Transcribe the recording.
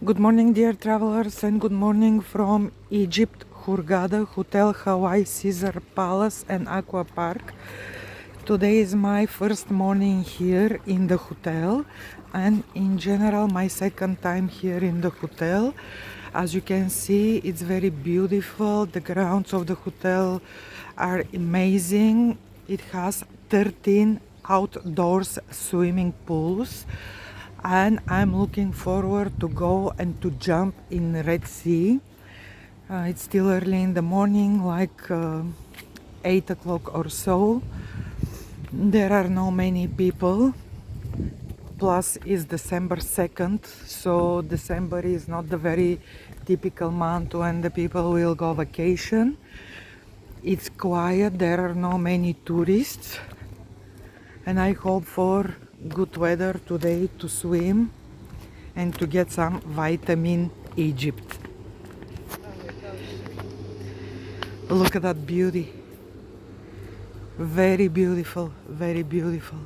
Good morning, dear travelers, and good morning from Egypt, Hurghada, Hotel Hawaii, Caesar Palace, and Aqua Park. Today is my first morning here in the hotel, and in general, my second time here in the hotel. As you can see, it's very beautiful. The grounds of the hotel are amazing. It has 13 outdoors swimming pools, and I'm looking forward to go and to jump in Red Sea. It's still early in the morning, like 8 o'clock or so. There are no many people. Plus it's December 2nd, so December is not the very typical month when the people will go vacation. It's quiet, there are no many tourists, and I hope for good weather today to swim and to get some vitamin Egypt. Look at that beauty. Very beautiful, very beautiful.